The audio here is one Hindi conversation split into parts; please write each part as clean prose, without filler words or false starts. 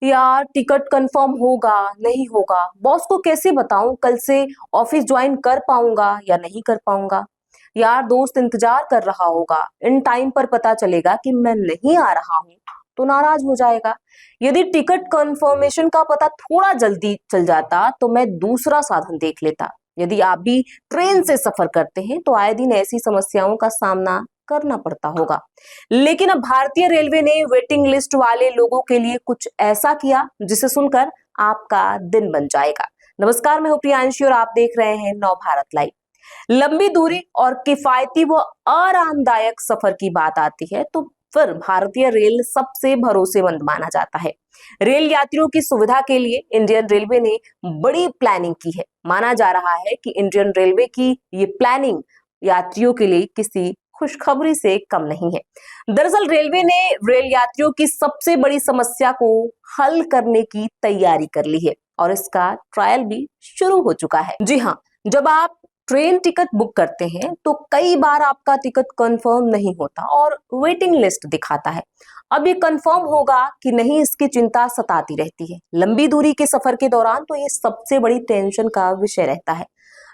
यार टिकट कंफर्म होगा नहीं होगा, बॉस को कैसे बताऊं कल से ऑफिस ज्वाइन कर पाऊंगा या नहीं कर पाऊंगा। यार दोस्त इंतजार कर रहा होगा, इन टाइम पर पता चलेगा कि मैं नहीं आ रहा हूं तो नाराज हो जाएगा। यदि टिकट कंफर्मेशन का पता थोड़ा जल्दी चल जाता तो मैं दूसरा साधन देख लेता। यदि आप भी ट्रेन से सफर करते हैं तो आए दिन ऐसी समस्याओं का सामना करना पड़ता होगा। लेकिन अब भारतीय रेलवे ने वेटिंग लिस्ट वाले लोगों के लिए कुछ ऐसा किया जिसे सुनकर आपका दिन बन जाएगा। नमस्कार, मैं हूं प्रियांशी और आप देख रहे हैं नव भारत लाइव। लंबी दूरी और किफायती व आरामदायक सफर की बात आती है तो फिर भारतीय रेल सबसे भरोसेमंद माना जाता है। रेल यात्रियों की सुविधा के लिए इंडियन रेलवे ने बड़ी प्लानिंग की है। माना जा रहा है कि इंडियन रेलवे की ये प्लानिंग यात्रियों के लिए किसी खुशखबरी से कम नहीं है। दरअसल रेलवे ने रेल यात्रियों की सबसे बड़ी समस्या को हल करने की तैयारी कर ली है और इसका ट्रायल भी शुरू हो चुका है। जी हाँ, जब आप ट्रेन टिकट बुक करते हैं तो कई बार आपका टिकट कंफर्म नहीं होता और वेटिंग लिस्ट दिखाता है। अब ये कंफर्म होगा कि नहीं, इसकी चिंता सताती रहती है। लंबी दूरी के सफर के दौरान तो ये सबसे बड़ी टेंशन का विषय रहता है।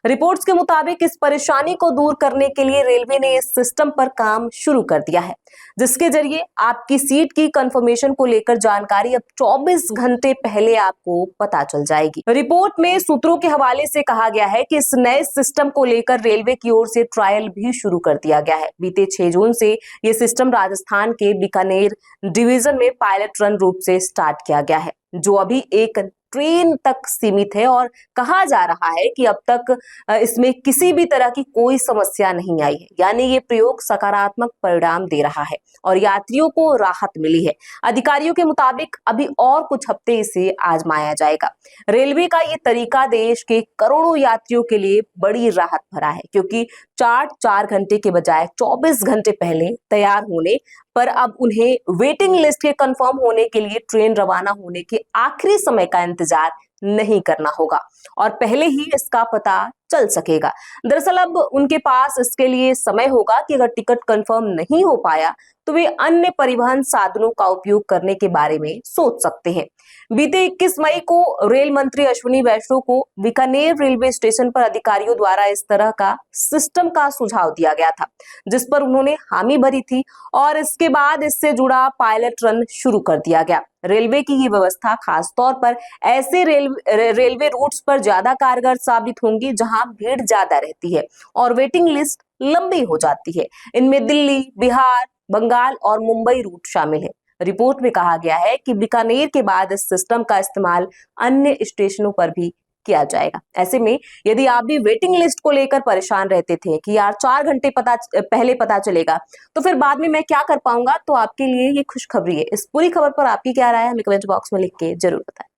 रिपोर्ट्स के मुताबिक इस परेशानी को दूर करने के लिए रेलवे ने इस सिस्टम पर काम शुरू कर दिया है, जिसके जरिए आपकी सीट की कंफर्मेशन को लेकर जानकारी अब 24 घंटे पहले आपको पता चल जाएगी। रिपोर्ट में सूत्रों के हवाले से कहा गया है कि इस नए सिस्टम को लेकर रेलवे की ओर से ट्रायल भी शुरू कर दिया गया है। बीते 6 जून से ये सिस्टम राजस्थान के बीकानेर डिवीजन में पायलट रन रूप से स्टार्ट किया गया है, जो अभी एक ट्रेन तक सीमित है और कहा जा रहा है कि अब तक इसमें किसी भी तरह की कोई समस्या नहीं आई है। यानी ये प्रयोग सकारात्मक परिणाम दे रहा है और यात्रियों को राहत मिली है। अधिकारियों के मुताबिक अभी और कुछ हफ्ते इसे आजमाया जाएगा। रेलवे का ये तरीका देश के करोड़ों यात्रियों के लिए बड़ी राहत भरा है, क्योंकि चार्ट 4 घंटे के बजाय 24 घंटे पहले तैयार होने पर अब उन्हें वेटिंग लिस्ट के कंफर्म होने के लिए ट्रेन रवाना होने के आखिरी समय का इंतजार नहीं करना होगा और पहले ही इसका पता चल सकेगा। दरअसल अब उनके पास इसके लिए समय होगा कि अगर टिकट कंफर्म नहीं हो पाया तो वे अन्य परिवहन साधनों का उपयोग करने के बारे में सोच सकते हैं। बीते 21 मई को रेल मंत्री अश्विनी वैष्णव को बीकानेर रेलवे स्टेशन पर अधिकारियों द्वारा इस तरह का सिस्टम का सुझाव दिया गया था, जिस पर उन्होंने हामी भरी थी और इसके बाद इससे जुड़ा पायलट रन शुरू कर दिया गया। रेलवे की ये व्यवस्था खास तौर पर ऐसे रेलवे रूट्स पर ज्यादा कारगर साबित होंगी जहां भीड़ ज्यादा रहती है और वेटिंग लिस्ट लंबी हो जाती है। इनमें दिल्ली, बिहार, बंगाल और मुंबई रूट शामिल है। रिपोर्ट में कहा गया है कि बीकानेर के बाद इस सिस्टम का इस्तेमाल अन्य स्टेशनों पर भी किया जाएगा। ऐसे में यदि आप भी वेटिंग लिस्ट को लेकर परेशान रहते थे कि यार 4 घंटे पहले पता चलेगा तो फिर बाद में मैं क्या कर पाऊंगा, तो आपके लिए ये खुशखबरी है। इस पूरी खबर पर आपकी क्या राय है, हमें कमेंट बॉक्स में लिख के जरूर बताएं।